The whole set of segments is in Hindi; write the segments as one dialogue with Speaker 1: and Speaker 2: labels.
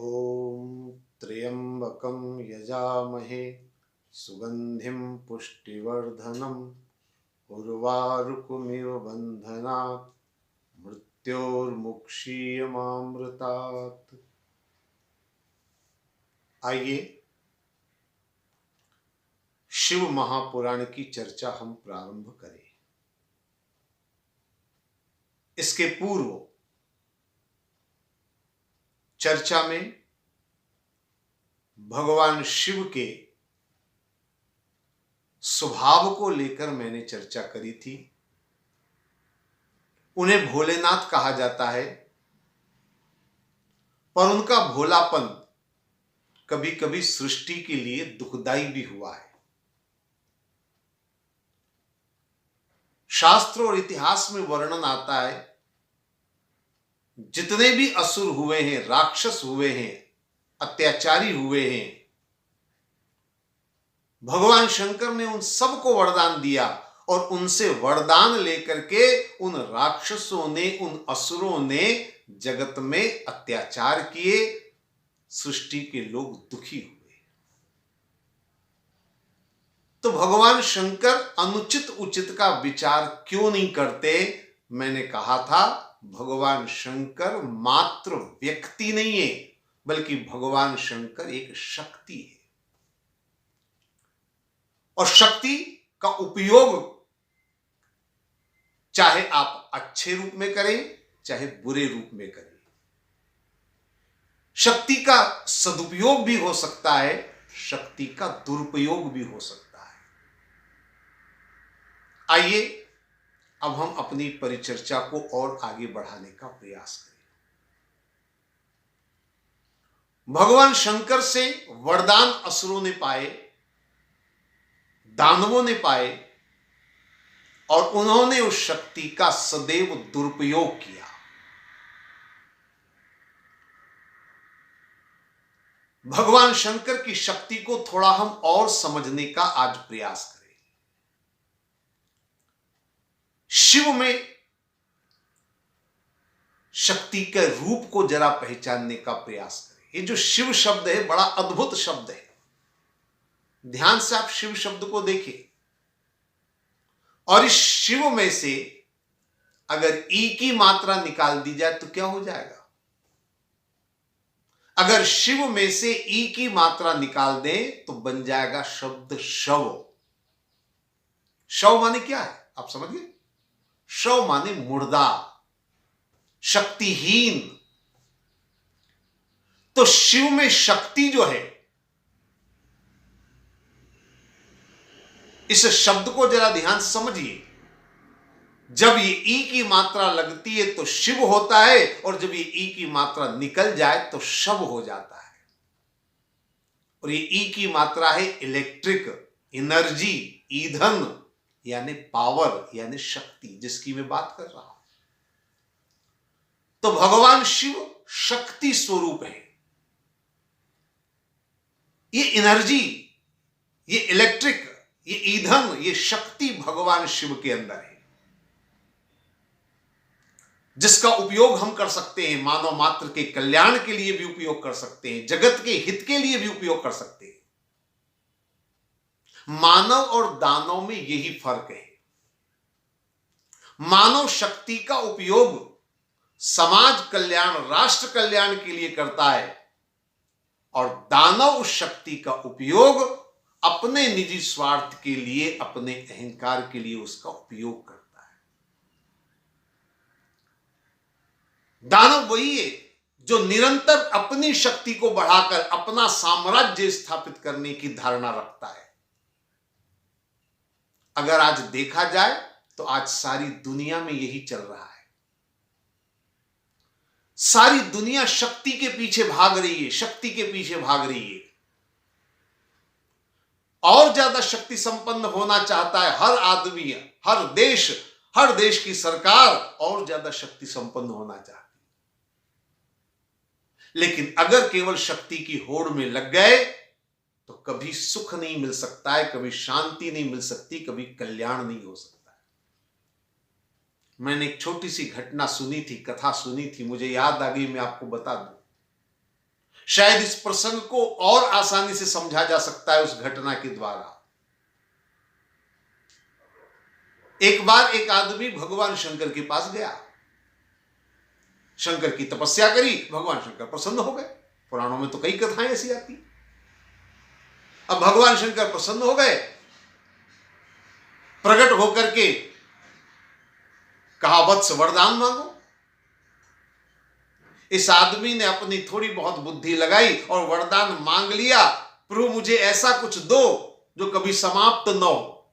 Speaker 1: ॐ त्र्यम्बकं यजामहे सुगन्धिं पुष्टिवर्धनम् उर्वारुकमिव बन्धनात् मृत्योर्मुक्षीयमामृतात्। आइए शिव महापुराण की चर्चा हम प्रारंभ करें। इसके पूर्व चर्चा में भगवान शिव के स्वभाव को लेकर मैंने चर्चा करी थी। उन्हें भोलेनाथ कहा जाता है, पर उनका भोलापन कभी कभी सृष्टि के लिए दुखदाई भी हुआ है। शास्त्र और इतिहास में वर्णन आता है, जितने भी असुर हुए हैं, राक्षस हुए हैं, अत्याचारी हुए हैं, भगवान शंकर ने उन सबको वरदान दिया और उनसे वरदान लेकर के उन राक्षसों ने, उन असुरों ने जगत में अत्याचार किए, सृष्टि के लोग दुखी हुए। तो भगवान शंकर अनुचित उचित का विचार क्यों नहीं करते? मैंने कहा था, भगवान शंकर मात्र व्यक्ति नहीं है, बल्कि भगवान शंकर एक शक्ति है। और शक्ति का उपयोग चाहे आप अच्छे रूप में करें, चाहे बुरे रूप में करें। शक्ति का सदुपयोग भी हो सकता है, शक्ति का दुरुपयोग भी हो सकता है। आइए अब हम अपनी परिचर्चा को और आगे बढ़ाने का प्रयास करें। भगवान शंकर से वरदान असुरों ने पाए, दानवों ने पाए, और उन्होंने उस शक्ति का सदैव दुरुपयोग किया। भगवान शंकर की शक्ति को थोड़ा हम और समझने का आज प्रयास करें। शिव में शक्ति के रूप को जरा पहचानने का प्रयास करें। ये जो शिव शब्द है, बड़ा अद्भुत शब्द है। ध्यान से आप शिव शब्द को देखिए, और इस शिव में से अगर ई की मात्रा निकाल दी जाए तो क्या हो जाएगा? अगर शिव में से ई की मात्रा निकाल दें तो बन जाएगा शब्द शव। शव माने क्या है, आप समझिए? शव माने मुर्दा, शक्तिहीन। तो शिव में शक्ति जो है, इस शब्द को जरा ध्यान से समझिए। जब ये ई की मात्रा लगती है तो शिव होता है, और जब ये ई की मात्रा निकल जाए तो शव हो जाता है। और ये ई की मात्रा है इलेक्ट्रिक, एनर्जी, ईंधन, यानी पावर, यानी शक्ति, जिसकी मैं बात कर रहा हूं। तो भगवान शिव शक्ति स्वरूप है। ये एनर्जी, ये इलेक्ट्रिक, ये ईंधन, ये शक्ति भगवान शिव के अंदर है, जिसका उपयोग हम कर सकते हैं। मानव मात्र के कल्याण के लिए भी उपयोग कर सकते हैं, जगत के हित के लिए भी उपयोग कर सकते हैं। मानव और दानव में यही फर्क है। मानव शक्ति का उपयोग समाज कल्याण, राष्ट्र कल्याण के लिए करता है, और दानव उस शक्ति का उपयोग अपने निजी स्वार्थ के लिए, अपने अहंकार के लिए उसका उपयोग करता है। दानव वही है जो निरंतर अपनी शक्ति को बढ़ाकर अपना साम्राज्य स्थापित करने की धारणा रखता है। अगर आज देखा जाए तो आज सारी दुनिया में यही चल रहा है। सारी दुनिया शक्ति के पीछे भाग रही है, शक्ति के पीछे भाग रही है। और ज्यादा शक्ति संपन्न होना चाहता है हर आदमी, हर देश की सरकार और ज्यादा शक्ति संपन्न होना चाहती है। लेकिन अगर केवल शक्ति की होड़ में लग गए तो कभी सुख नहीं मिल सकता है, कभी शांति नहीं मिल सकती, कभी कल्याण नहीं हो सकता है। मैंने एक छोटी सी घटना सुनी थी, कथा सुनी थी, मुझे याद आ गई, मैं आपको बता दूं। शायद इस प्रसंग को और आसानी से समझा जा सकता है उस घटना के द्वारा। एक बार एक आदमी भगवान शंकर के पास गया, शंकर की तपस्या करी, भगवान शंकर प्रसन्न हो गए। पुराणों में तो कई कथाएं ऐसी आती। अब भगवान शंकर प्रसन्न हो गए, प्रकट होकर के कहा वत्स वरदान मांगो। इस आदमी ने अपनी थोड़ी बहुत बुद्धि लगाई और वरदान मांग लिया, प्रभु मुझे ऐसा कुछ दो जो कभी समाप्त न हो,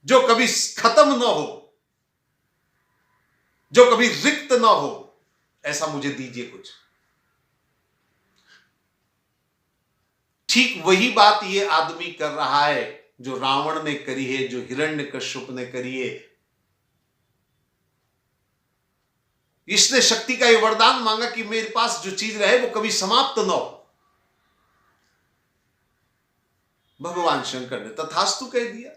Speaker 1: जो कभी खत्म न हो, जो कभी रिक्त न हो, ऐसा मुझे दीजिए कुछ। ठीक वही बात ये आदमी कर रहा है जो रावण ने करी है, जो हिरण्यकश्यप ने करी है। इसने शक्ति का ये वरदान मांगा कि मेरे पास जो चीज रहे वो कभी समाप्त न हो। भगवान शंकर ने तथास्तु कह दिया।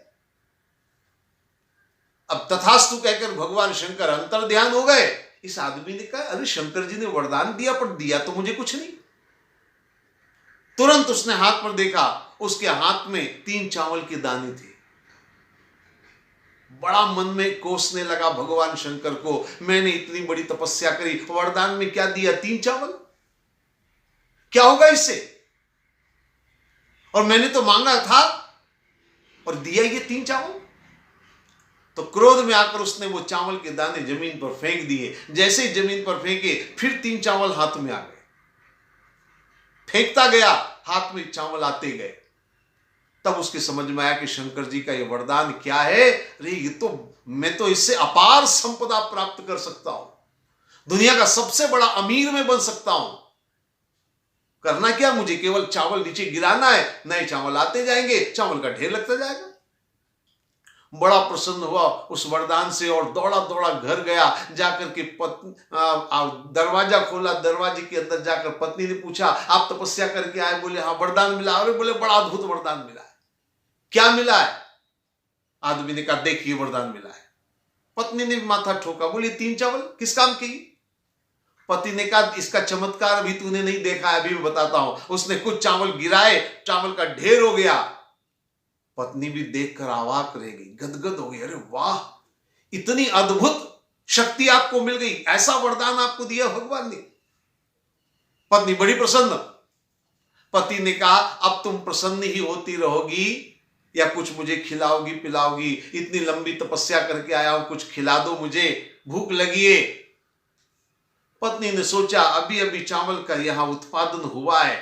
Speaker 1: अब तथास्तु कहकर भगवान शंकर अंतर ध्यान हो गए। इस आदमी ने कहा अरे शंकर जी ने वरदान दिया पर दिया तो मुझे कुछ नहीं। तुरंत उसने हाथ पर देखा, उसके हाथ में 3 चावल के दाने थे। बड़ा मन में कोसने लगा भगवान शंकर को, मैंने इतनी बड़ी तपस्या करी, वरदान में क्या दिया? 3 चावल। क्या होगा इससे? और मैंने तो मांगा था और दिया ये 3 चावल। तो क्रोध में आकर उसने वो चावल के दाने जमीन पर फेंक दिए। जैसे ही जमीन पर फेंके फिर 3 चावल हाथ में आ गए। फेंकता गया, हाथ में चावल आते गए। तब उसके समझ में आया कि शंकर जी का ये वरदान क्या है। अरे ये तो मैं तो इससे अपार संपदा प्राप्त कर सकता हूं, दुनिया का सबसे बड़ा अमीर में बन सकता हूं। करना क्या, मुझे केवल चावल नीचे गिराना है, नए चावल आते जाएंगे, चावल का ढेर लगता जाएगा। बड़ा प्रसन्न हुआ उस वरदान से और दौड़ा दौड़ा घर गया। जाकर के दरवाजा खोला, दरवाजे के अंदर जाकर पत्नी ने पूछा आप तपस्या करके आए? बोले हाँ। वरदान मिला? अरे बोले बड़ा अद्भुत वरदान मिला है। क्या मिला है? आदमी ने कहा देखिए वरदान मिला है। पत्नी ने माथा ठोका, बोली 3 चावल किस काम की? पति ने कहा इसका चमत्कार अभी तूने नहीं देखा है, अभी मैं बताता हूं। उसने कुछ चावल गिराए, चावल का ढेर हो गया। पत्नी भी देखकर अवाक रह गई, गदगद हो गई। अरे वाह, इतनी अद्भुत शक्ति आपको मिल गई, ऐसा वरदान आपको दिया भगवान ने। पत्नी बड़ी प्रसन्न। पति ने कहा अब तुम प्रसन्न ही होती रहोगी या कुछ मुझे खिलाओगी पिलाओगी? इतनी लंबी तपस्या करके आया हूं, कुछ खिला दो, मुझे भूख लगी है। पत्नी ने सोचा अभी अभी चावल का यहां उत्पादन हुआ है,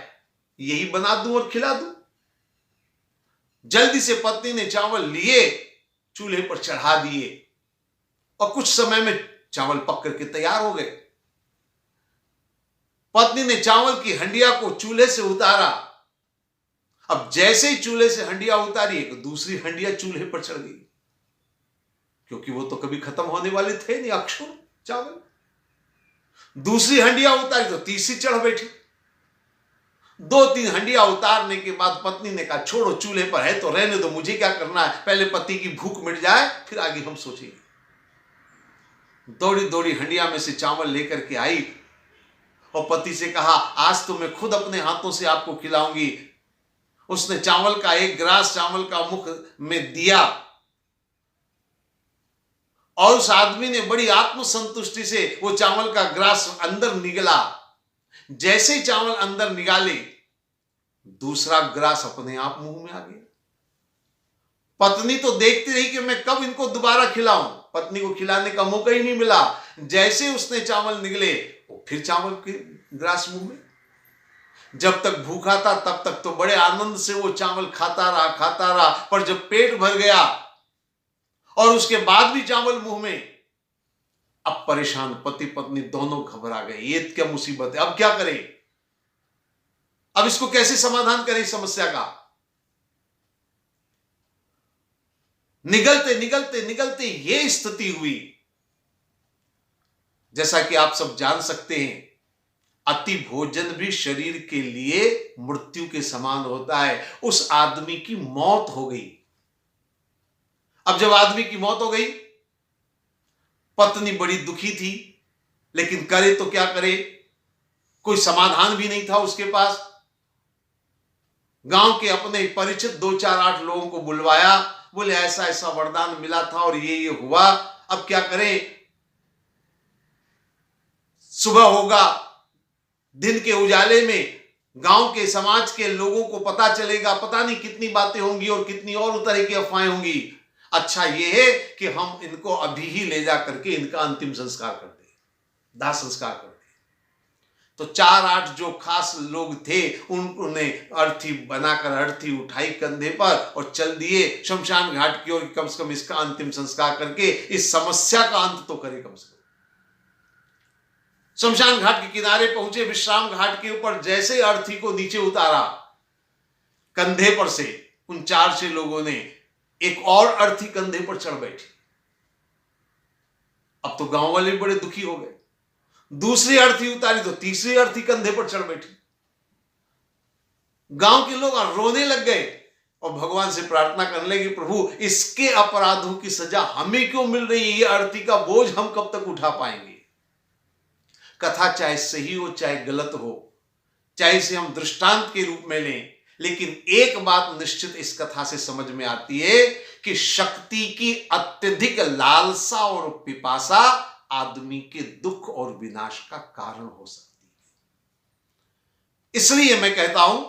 Speaker 1: यही बना दूं और खिला दूं। जल्दी से पत्नी ने चावल लिए, चूल्हे पर चढ़ा दिए और कुछ समय में चावल पक करके तैयार हो गए। पत्नी ने चावल की हंडिया को चूल्हे से उतारा। अब जैसे ही चूल्हे से हंडिया उतारी, एक दूसरी हंडिया चूल्हे पर चढ़ गई, क्योंकि वो तो कभी खत्म होने वाले थे नहीं, अक्षुण चावल। दूसरी हंडिया उतारी तो तीसरी चढ़ बैठी। 2-3 हंडिया उतारने के बाद पत्नी ने कहा छोड़ो, चूल्हे पर है तो रहने दो, मुझे क्या करना है, पहले पति की भूख मिट जाए फिर आगे हम सोचेंगे। दौड़ी दौड़ी हंडिया में से चावल लेकर के आई और पति से कहा आज तो मैं खुद अपने हाथों से आपको खिलाऊंगी। उसने चावल का 1 गिलास चावल का मुख में दिया और उस आदमी ने बड़ी आत्मसंतुष्टि से वो चावल का गिलास अंदर निगला। जैसे ही चावल अंदर निकाले, दूसरा गिलास अपने आप मुंह में आ गया। पत्नी तो देखती रही कि मैं कब इनको दोबारा खिलाऊं, पत्नी को खिलाने का मौका ही नहीं मिला। जैसे उसने चावल निगले, वो फिर चावल के गिलास मुंह में। जब तक भूखा था तब तक तो बड़े आनंद से वो चावल खाता रहा, पर जब पेट भर गया और उसके बाद भी चावल मुंह में, अब परेशान पति पत्नी दोनों घबरा गए। ये क्या मुसीबत है, अब क्या करें, अब इसको कैसे समाधान करें इस समस्या का। निगलते निगलते निगलते ये स्थिति हुई। जैसा कि आप सब जान सकते हैं, अति भोजन भी शरीर के लिए मृत्यु के समान होता है। उस आदमी की मौत हो गई। अब जब आदमी की मौत हो गई, पत्नी बड़ी दुखी थी, लेकिन करे तो क्या करे। कोई समाधान भी नहीं था उसके पास। गांव के अपने परिचित 2 4 8 लोगों को बुलवाया, बोले ऐसा ऐसा वरदान मिला था और ये हुआ, अब क्या करें। सुबह होगा, दिन के उजाले में गांव के समाज के लोगों को पता चलेगा, पता नहीं कितनी बातें होंगी और कितनी और तरह की अफवाहें होंगी। अच्छा ये है कि हम इनको अभी ही ले जा करके इनका अंतिम संस्कार कर दें, दाह संस्कार कर दें। तो 4 8 जो खास लोग थे उन्होंने अर्थी बनाकर अर्थी उठाई कंधे पर और चल दिए शमशान घाट की ओर, कम से कम इसका अंतिम संस्कार करके इस समस्या का अंत तो करे कम से कम। शमशान घाट के किनारे पहुंचे, विश्राम घाट के ऊपर जैसे अर्थी को नीचे उतारा कंधे पर से, उन 4 6 लोगों ने एक और अर्थी कंधे पर चढ़ बैठी। अब तो गांव वाले भी बड़े दुखी हो गए। दूसरी अर्थी उतारी तो तीसरी अर्थी कंधे पर चढ़ बैठी। गांव के लोग रोने लग गए और भगवान से प्रार्थना करने लगे, प्रभु इसके अपराधों की सजा हमें क्यों मिल रही है, ये अर्थी का बोझ हम कब तक उठा पाएंगे। कथा चाहे सही हो चाहे गलत हो, चाहे इसे हम दृष्टांत के रूप में लें, लेकिन एक बात निश्चित इस कथा से समझ में आती है कि शक्ति की अत्यधिक लालसा और पिपासा आदमी के दुख और विनाश का कारण हो सकती है। इसलिए मैं कहता हूं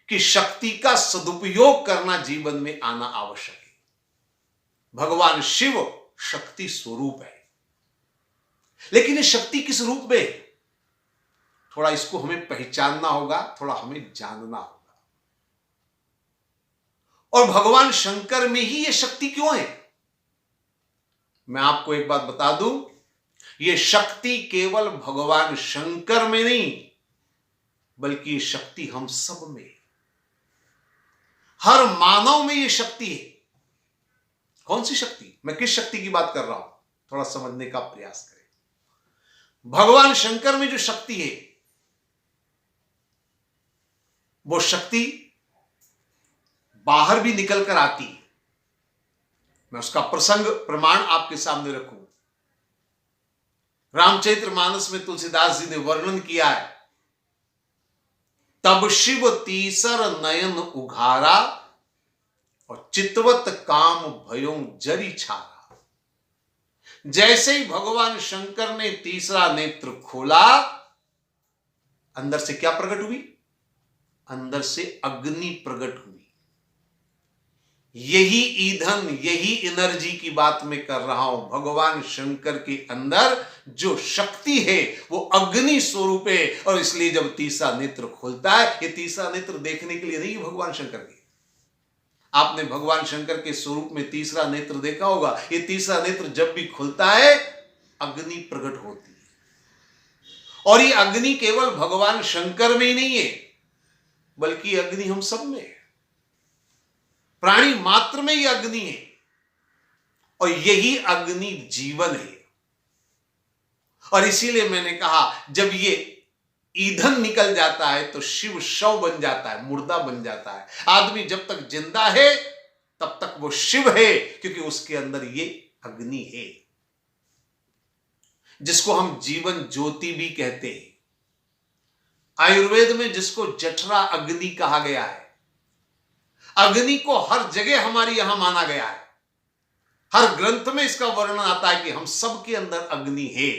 Speaker 1: कि शक्ति का सदुपयोग करना जीवन में आना आवश्यक है। भगवान शिव शक्ति स्वरूप है, लेकिन ये शक्ति किस रूप में है, थोड़ा इसको हमें पहचानना होगा, थोड़ा हमें जानना होगा। और भगवान शंकर में ही ये शक्ति क्यों है, मैं आपको एक बात बता दूं, ये शक्ति केवल भगवान शंकर में नहीं, बल्कि ये शक्ति हम सब में है। हर मानव में ये शक्ति है। कौन सी शक्ति, मैं किस शक्ति की बात कर रहा हूं, थोड़ा समझने का प्रयास करें। भगवान शंकर में जो शक्ति है, वो शक्ति बाहर भी निकल कर आती है। मैं उसका प्रसंग प्रमाण आपके सामने रखूं। रामचरितमानस में तुलसीदास जी ने वर्णन किया है, तब शिव तीसर नयन उघारा और चितवत काम भयो जरी छारा। जैसे ही भगवान शंकर ने तीसरा नेत्र खोला, अंदर से क्या प्रकट हुई, अंदर से अग्नि प्रकट हुई। यही ईंधन, यही एनर्जी की बात मैं कर रहा हूं। भगवान शंकर के अंदर जो शक्ति है वो अग्नि स्वरूप है, और इसलिए जब तीसरा नेत्र खुलता है, ये तीसरा नेत्र देखने के लिए नहीं भगवान शंकर के। आपने भगवान शंकर के स्वरूप में तीसरा नेत्र देखा होगा। ये तीसरा नेत्र जब भी खुलता है, अग्नि प्रकट होती है। और ये अग्नि केवल भगवान शंकर में ही नहीं है, बल्कि अग्नि हम सब में है। प्राणी मात्र में ये अग्नि है, और यही अग्नि जीवन है। और इसीलिए मैंने कहा, जब ये ईंधन निकल जाता है तो शिव शव बन जाता है, मुर्दा बन जाता है। आदमी जब तक जिंदा है तब तक वो शिव है, क्योंकि उसके अंदर ये अग्नि है, जिसको हम जीवन ज्योति भी कहते हैं। आयुर्वेद में जिसको जठरा अग्नि कहा गया है। अग्नि को हर जगह हमारी यहां माना गया है। हर ग्रंथ में इसका वर्णन आता है कि हम सबके अंदर अग्नि है।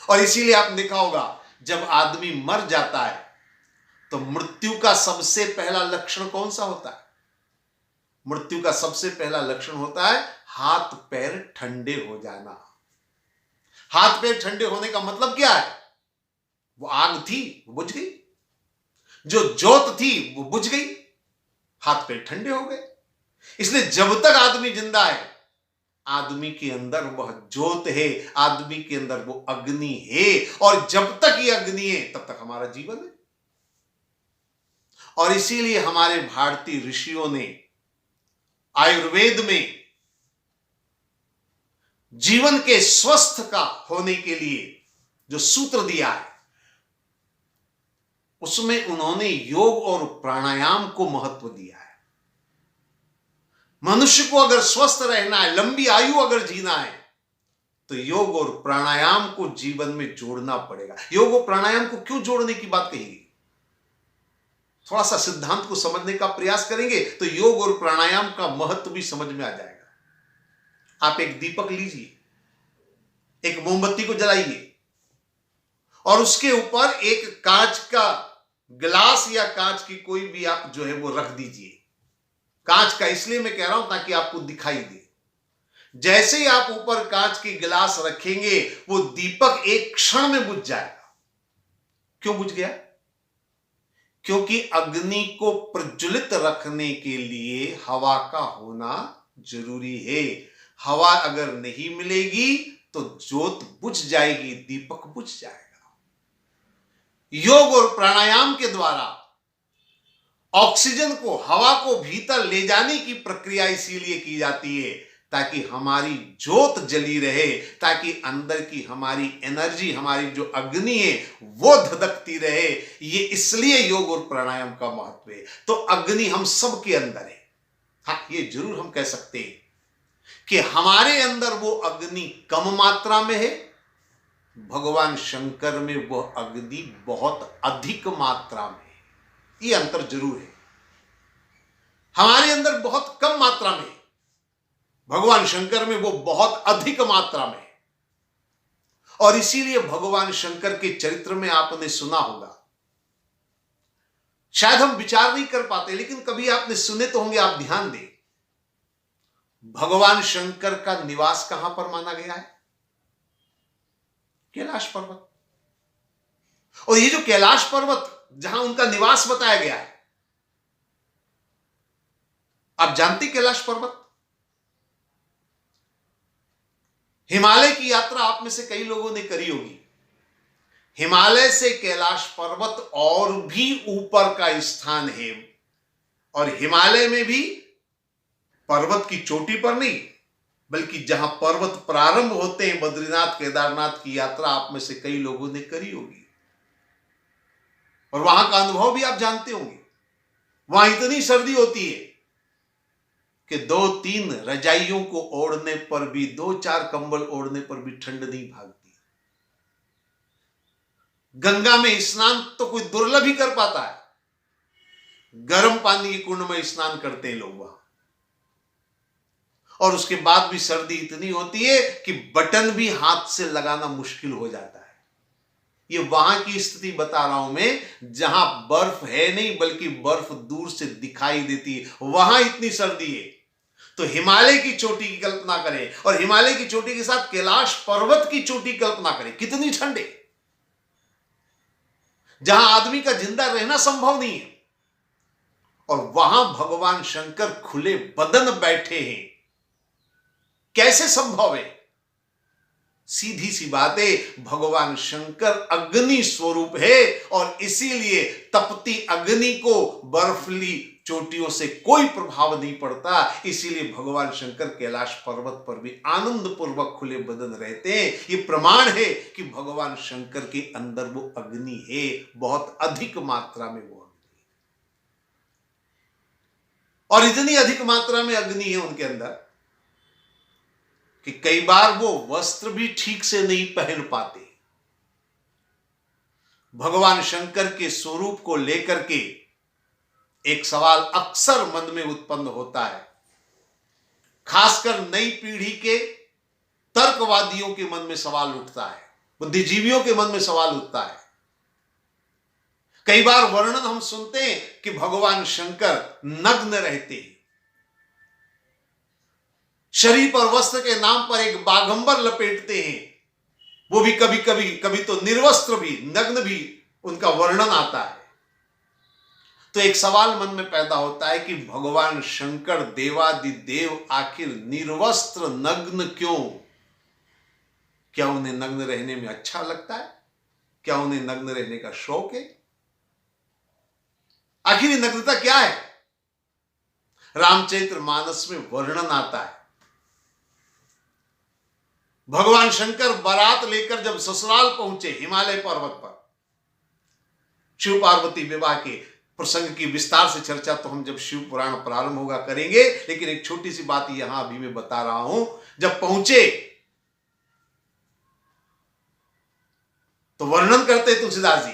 Speaker 1: और इसीलिए आपने देखा होगा, जब आदमी मर जाता है तो मृत्यु का सबसे पहला लक्षण कौन सा होता है? मृत्यु का सबसे पहला लक्षण होता है हाथ पैर ठंडे हो जाना। हाथ पैर ठंडे होने का मतलब क्या है? वो आग थी, वो बुझ गई। जो ज्योत थी वो बुझ गई, हाथ पैर ठंडे हो गए। इसलिए जब तक आदमी जिंदा है, आदमी के अंदर वह ज्योत है, आदमी के अंदर वो अग्नि है। और जब तक ये अग्नि है तब तक हमारा जीवन है। और इसीलिए हमारे भारतीय ऋषियों ने आयुर्वेद में जीवन के स्वस्थ का होने के लिए जो सूत्र दिया है, उसमें उन्होंने योग और प्राणायाम को महत्व दिया है। मनुष्य को अगर स्वस्थ रहना है, लंबी आयु अगर जीना है, तो योग और प्राणायाम को जीवन में जोड़ना पड़ेगा। योग और प्राणायाम को क्यों जोड़ने की बात कही? थोड़ा सा सिद्धांत को समझने का प्रयास करेंगे तो योग और प्राणायाम का महत्व भी समझ में आ जाएगा। आप एक दीपक लीजिए, एक मोमबत्ती को जलाइए और उसके ऊपर एक कांच का गिलास या कांच की कोई भी आप जो है वो रख दीजिए। कांच का इसलिए मैं कह रहा हूं ताकि आपको दिखाई दे। जैसे ही आप ऊपर कांच की गिलास रखेंगे वो दीपक एक क्षण में बुझ जाएगा। क्यों बुझ गया? क्योंकि अग्नि को प्रज्वलित रखने के लिए हवा का होना जरूरी है। हवा अगर नहीं मिलेगी तो ज्योत बुझ जाएगी, दीपक बुझ जाएगा। योग और प्राणायाम के द्वारा ऑक्सीजन को, हवा को भीतर ले जाने की प्रक्रिया इसीलिए की जाती है ताकि हमारी ज्योत जली रहे, ताकि अंदर की हमारी एनर्जी, हमारी जो अग्नि है वो धधकती रहे। ये इसलिए योग और प्राणायाम का महत्व है। तो अग्नि हम सबके अंदर है। हाँ, ये जरूर हम कह सकते हैं कि हमारे अंदर वो अग्नि कम मात्रा में है, भगवान शंकर में वह अग्नि बहुत अधिक मात्रा में है। ये अंतर जरूर है। हमारे अंदर बहुत कम मात्रा में, भगवान शंकर में वो बहुत अधिक मात्रा में है। और इसीलिए भगवान शंकर के चरित्र में आपने सुना होगा, शायद हम विचार नहीं कर पाते लेकिन कभी आपने सुने तो होंगे, आप ध्यान दें। भगवान शंकर का निवास कहां पर माना गया है? कैलाश पर्वत। और ये जो कैलाश पर्वत जहां उनका निवास बताया गया है, आप जानते कैलाश पर्वत? हिमालय की यात्रा आप में से कई लोगों ने करी होगी। हिमालय से कैलाश पर्वत और भी ऊपर का स्थान है। और हिमालय में भी पर्वत की चोटी पर नहीं, बल्कि जहां पर्वत प्रारंभ होते हैं, बद्रीनाथ केदारनाथ की यात्रा आप में से कई लोगों ने करी होगी और वहां का अनुभव भी आप जानते होंगे। वहां इतनी सर्दी होती है कि 2-3 रजाइयों को ओढ़ने पर भी, 2-4 कंबल ओढ़ने पर भी ठंड नहीं भागती। गंगा में स्नान तो कोई दुर्लभ ही कर पाता है। गर्म पानी के कुंड में स्नान करते हैं लोग वहां, और उसके बाद भी सर्दी इतनी होती है कि बटन भी हाथ से लगाना मुश्किल हो जाता है। ये वहां की स्थिति बता रहा हूं मैं, जहां बर्फ है नहीं बल्कि बर्फ दूर से दिखाई देती है, वहां इतनी सर्दी है। तो हिमालय की चोटी की कल्पना करें, और हिमालय की चोटी के साथ कैलाश पर्वत की चोटी कल्पना करें, कितनी ठंड है, जहां आदमी का जिंदा रहना संभव नहीं है। और वहां भगवान शंकर खुले बदन बैठे हैं। कैसे संभव है? सीधी सी बात है, भगवान शंकर अग्नि स्वरूप है और इसीलिए तपती अग्नि को बर्फीली चोटियों से कोई प्रभाव नहीं पड़ता। इसीलिए भगवान शंकर कैलाश पर्वत पर भी आनंद पूर्वक खुले बदन रहते हैं। ये प्रमाण है कि भगवान शंकर के अंदर वो अग्नि है, बहुत अधिक मात्रा में वो अग्नि, और इतनी अधिक मात्रा में अग्नि है उनके अंदर कि कई बार वो वस्त्र भी ठीक से नहीं पहन पाते। भगवान शंकर के स्वरूप को लेकर के एक सवाल अक्सर मन में उत्पन्न होता है, खासकर नई पीढ़ी के तर्कवादियों के मन में सवाल उठता है, बुद्धिजीवियों के मन में सवाल उठता है। कई बार वर्णन हम सुनते हैं कि भगवान शंकर नग्न रहते हैं, शरीर पर वस्त्र के नाम पर एक बागंबर लपेटते हैं, वो भी कभी कभी, कभी तो निर्वस्त्र भी, नग्न भी उनका वर्णन आता है। तो एक सवाल मन में पैदा होता है कि भगवान शंकर देवादिदेव आखिर निर्वस्त्र नग्न क्यों? क्या उन्हें नग्न रहने में अच्छा लगता है? क्या उन्हें नग्न रहने का शौक है? आखिर ये नग्नता क्या है? रामचरितमानस में वर्णन आता है, भगवान शंकर बारात लेकर जब ससुराल पहुंचे हिमालय पर्वत पर, शिव पार्वती विवाह के प्रसंग की विस्तार से चर्चा तो हम जब शिव पुराण प्रारंभ होगा करेंगे, लेकिन एक छोटी सी बात यहां अभी मैं बता रहा हूं। जब पहुंचे तो वर्णन करते तुलसीदास जी,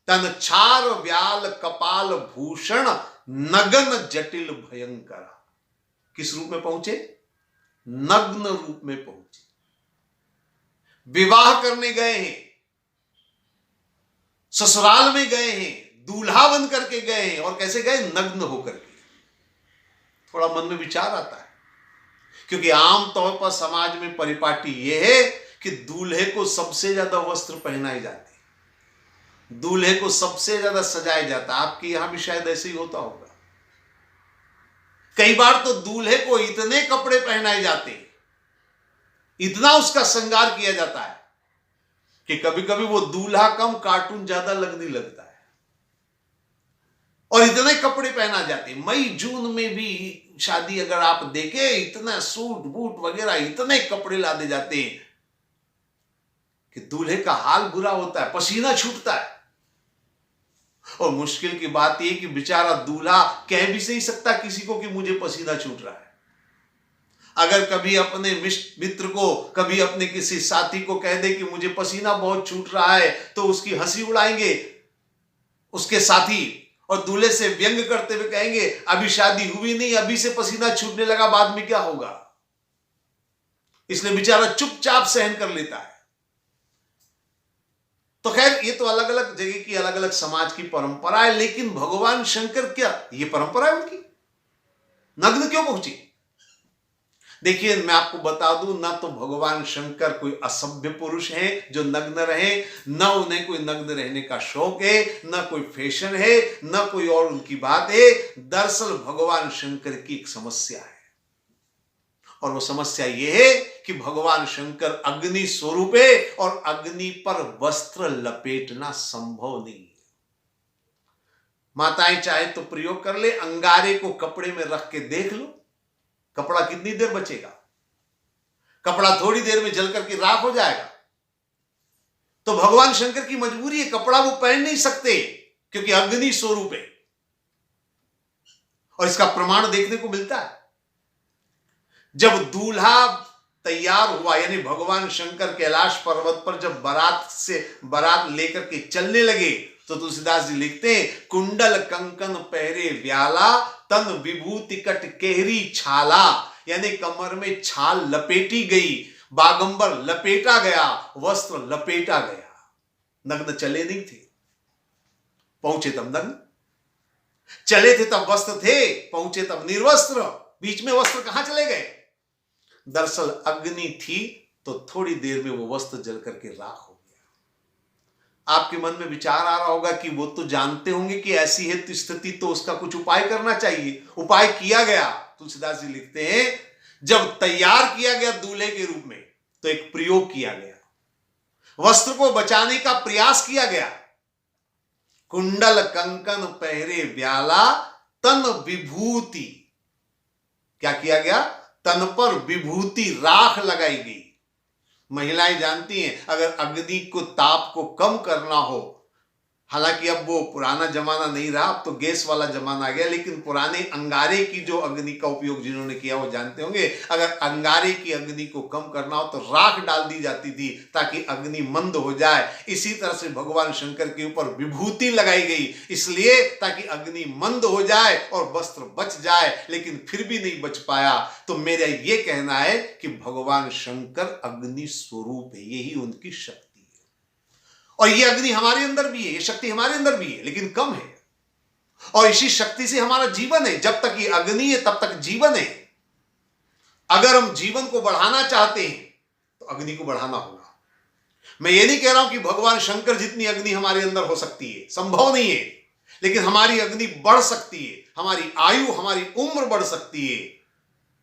Speaker 1: तन छार व्याल कपाल भूषण नगन जटिल भयंकर। किस रूप में पहुंचे? नग्न रूप में पहुंचे। विवाह करने गए हैं, ससुराल में गए हैं, दूल्हा बन करके गए हैं, और कैसे गए? नग्न होकर के। थोड़ा मन में विचार आता है, क्योंकि आमतौर पर समाज में परिपाटी यह है कि दूल्हे को सबसे ज्यादा वस्त्र पहनाए जाते हैं, दूल्हे को सबसे ज्यादा सजाया जाता है। आपके यहां भी शायद ऐसे ही होता होगा। कई बार तो दूल्हे को इतने कपड़े पहनाए जाते हैं, इतना उसका श्रृंगार किया जाता है कि कभी कभी वो दूल्हा कम कार्टून ज्यादा लगने लगता है। और इतने कपड़े पहना जाते हैं। मई जून में भी शादी अगर आप देखें, इतना सूट बूट वगैरह इतने कपड़े लादे जाते हैं कि दूल्हे का हाल बुरा होता है, पसीना छूटता है। और मुश्किल की बात यह कि बेचारा दूल्हा कह भी नहीं सकता किसी को कि मुझे पसीना छूट रहा है। अगर कभी अपने मित्र को, कभी अपने किसी साथी को कह दे कि मुझे पसीना बहुत छूट रहा है, तो उसकी हंसी उड़ाएंगे उसके साथी, और दूल्हे से व्यंग करते हुए कहेंगे अभी शादी हुई नहीं, अभी से पसीना छूटने लगा, बाद में क्या होगा। इसलिए बेचारा चुपचाप सहन कर लेता है। तो खैर, ये तो अलग अलग जगह की अलग अलग समाज की परंपरा है, लेकिन भगवान शंकर क्या ये परंपरा है उनकी? नग्न क्यों पहुंची? देखिए, मैं आपको बता दूं, ना तो भगवान शंकर कोई असभ्य पुरुष हैं जो नग्न रहे, न उन्हें कोई नग्न रहने का शौक है, न कोई फैशन है, न कोई और उनकी बात है। दरअसल भगवान शंकर की एक समस्या है, और वो समस्या यह है कि भगवान शंकर अग्नि स्वरूप है, और अग्नि पर वस्त्र लपेटना संभव नहीं है। माताएं चाहे तो प्रयोग कर ले, अंगारे को कपड़े में रख के देख लो, कपड़ा कितनी देर बचेगा? कपड़ा थोड़ी देर में जल करके राख हो जाएगा। तो भगवान शंकर की मजबूरी है, कपड़ा वो पहन नहीं सकते, क्योंकि अग्नि स्वरूप है। और इसका प्रमाण देखने को मिलता है, जब दूल्हा तैयार हुआ, यानी भगवान शंकर कैलाश पर्वत पर जब बारात लेकर के चलने लगे, तो तुलसीदास जी लिखते हैं, कुंडल कंकन पहरे व्याला तन विभूति कट केहरी छाला। यानी कमर में छाल लपेटी गई, बागंबर लपेटा गया, वस्त्र लपेटा गया। नग्न चले नहीं थे, पहुंचे तब नग्न, चले थे तब वस्त्र थे, पहुंचे तब निर्वस्त्र। बीच में वस्त्र कहां चले गए? दरअसल अग्नि थी, तो थोड़ी देर में वो वस्त्र जल करके राख हो गया। आपके मन में विचार आ रहा होगा कि वो तो जानते होंगे कि ऐसी है स्थिति, तो उसका कुछ उपाय करना चाहिए। उपाय किया गया। तुलसीदास जी लिखते हैं, जब तैयार किया गया दूल्हे के रूप में, तो एक प्रयोग किया गया, वस्त्र को बचाने का प्रयास किया गया। कुंडल कंकन पहरे व्याला तन विभूति, क्या किया गया? तन पर विभूति राख लगाई गई। महिलाएं जानती हैं, अगर अग्नि को ताप को कम करना हो, हालांकि अब वो पुराना जमाना नहीं रहा, अब तो गैस वाला जमाना आ गया, लेकिन पुराने अंगारे की जो अग्नि का उपयोग जिन्होंने किया वो जानते होंगे। अगर अंगारे की अग्नि को कम करना हो तो राख डाल दी जाती थी ताकि अग्नि मंद हो जाए। इसी तरह से भगवान शंकर के ऊपर विभूति लगाई गई, इसलिए ताकि अग्नि मंद हो जाए और वस्त्र बच जाए, लेकिन फिर भी नहीं बच पाया। तो मेरा ये कहना है कि भगवान शंकर अग्नि स्वरूप है, यही उनकी शक्ति। और ये अग्नि हमारे अंदर भी है, ये शक्ति हमारे अंदर भी है, लेकिन कम है। और इसी शक्ति से हमारा जीवन है। जब तक ये अग्नि है तब तक जीवन है। अगर हम जीवन को बढ़ाना चाहते हैं तो अग्नि को बढ़ाना होगा। मैं ये नहीं कह रहा हूं कि भगवान शंकर जितनी अग्नि हमारे अंदर हो सकती है, संभव नहीं है, लेकिन हमारी अग्नि बढ़ सकती है, हमारी आयु, हमारी उम्र बढ़ सकती है।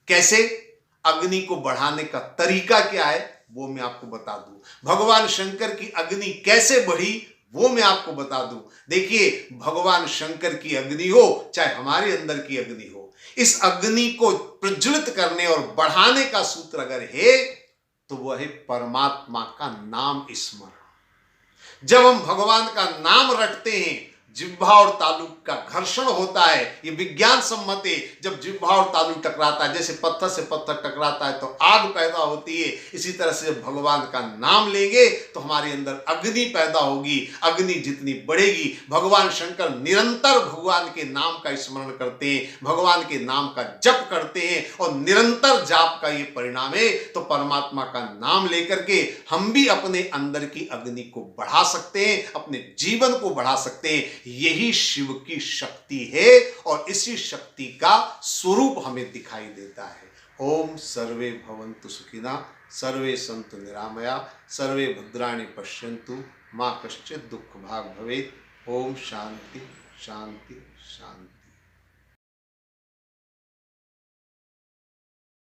Speaker 1: कैसे? अग्नि को बढ़ाने का तरीका क्या है वो मैं आपको बता दूं। भगवान शंकर की अग्नि कैसे बढ़ी वो मैं आपको बता दूं। देखिए, भगवान शंकर की अग्नि हो चाहे हमारे अंदर की अग्नि हो, इस अग्नि को प्रज्वलित करने और बढ़ाने का सूत्र अगर है तो वह है परमात्मा का नाम स्मरण। जब हम भगवान का नाम रटते हैं, जिह्वा और तालू का घर्षण होता है, ये विज्ञान सम्मत है। जब जिह्वा और तालू टकराता है, जैसे पत्थर से पत्थर टकराता है तो आग पैदा होती है, इसी तरह से जब भगवान का नाम लेंगे तो हमारे अंदर अग्नि पैदा होगी। अग्नि जितनी बढ़ेगी, भगवान शंकर निरंतर भगवान के नाम का स्मरण करते हैं, भगवान के नाम का जप करते हैं और निरंतर जाप का ये परिणाम है। तो परमात्मा का नाम लेकर के हम भी अपने अंदर की अग्नि को बढ़ा सकते हैं, अपने जीवन को बढ़ा सकते हैं। यही शिव की शक्ति है और इसी शक्ति का स्वरूप हमें दिखाई देता है। ओम सर्वे भवन्तु सुखिनः, सर्वे सन्तु निरामया, सर्वे भद्राणि पश्यन्तु, मा कश्चित् दुःखभाग् भवेत्। ओम शांति शांति शांति।